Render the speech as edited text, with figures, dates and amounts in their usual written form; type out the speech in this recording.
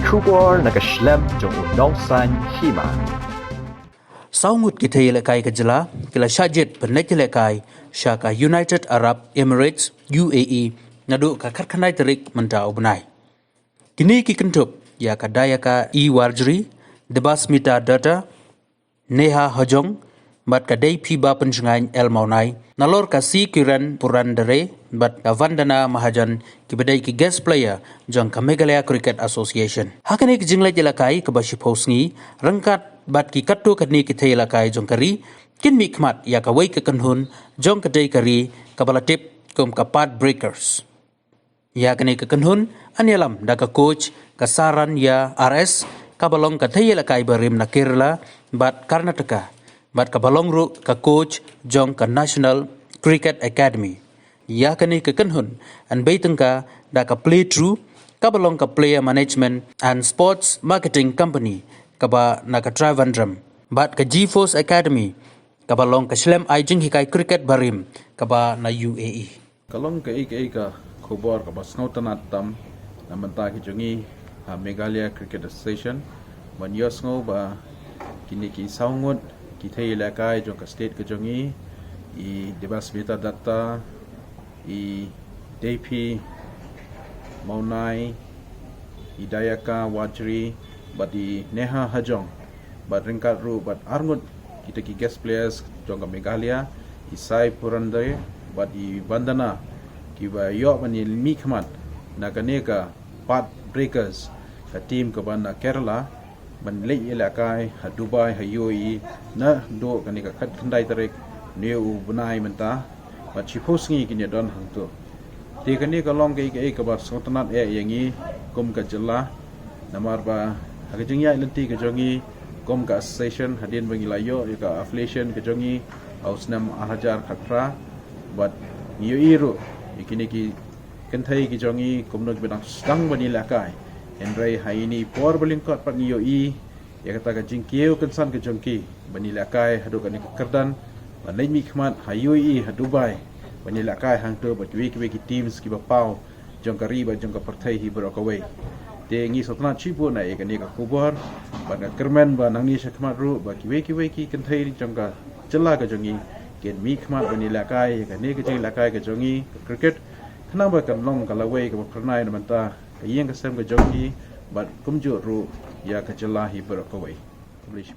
Kubor nakaslem jong unongsan hima. Saungut kita lekai ke jela, kila syajit penek lekai, syaka United Arab Emirates UAE ngaduk ka karkanai terik mentau benai. Kini ki kentup ya kadaya ka Warjri, debas mita data, Neha Hajong, bat ka day piba penjengain El Maunai, nalor ka si kiran puran dere, bat ka Vandana Mahajan kibadai ki guest player jang ka Meghalaya Cricket Association. Hakani ki jinglai jelakai ke basi posngi, rengkat bat ki katu kadni ki thai lakai jong kari, kin mikmat ya ka wai ke kanhun, jong ka day kari, ka balatip kum ka pad breakers. Ya kani ke kanhun, anyalam da ka coach, ka saran ya RS, ka balong ka thai lakai barim na Kerala, bat Karnataka, bat ka balong ru ka coach, jong ka National Cricket Academy. Ya kani ke kanhun, an baitengka da ka play through, ka balong ka player management and sports marketing company, kaba naka Trivandrum, bat ka GeForce Academy, kaba long ka Shlem Aijing hikai cricket barim, kaba na UAE. Kalong ka ika kubor kaba snautanat tam na manta ki jungi Meghalaya Cricket Association man yos ngo ba kini ki saungut ki thai lakai jong ka state ka jungi I debas beta data I DP Maunai I Dayaka Wajri but di Neha Hajong but ringkat ru but arngut kita ki guest players jong ka Meghalaya Isai Purandare but di Vandana ki ba yo mani mi khamat na kaneka part breakers ka team ka ban na Kerala ban le ilakai ha Dubai ha UAE na do kaneka khat khandai tarek neu bunai menta but chipusngi ki ne don hang to te kaneka long ke ka ba sotanat yangi kum ka jalla namar ba Hagajing ya ilanti ke jongi kom ka association hadin bangilayo ka affiliation ke jongi ausnam ahajar khatra but niyo iru ikini ki kenthai ki jongi komno ki bedang stang bani lakai enrai haini por belingkot pat niyo I ya kata ka jingkiu kensan ke jongki bani lakai hadu kan kerdan banai mi khmat hayui ha Dubai bani lakai hang to bat wi ki teams ki bapau jongkari ba jongka partai hi berokawai te ngi sotna chipu na ekani ka kubor ba na kermen ba nang ni shakmat ru ba ki kenthai jongka chela ka jongi ken mi khmat bani lakai ka ne ka jing lakai ka jongi cricket khana ba kan long ka lawai ka pranai na manta ka yeng ka sem ka jongi ba kumju ru ya ka chela hi berokawai publish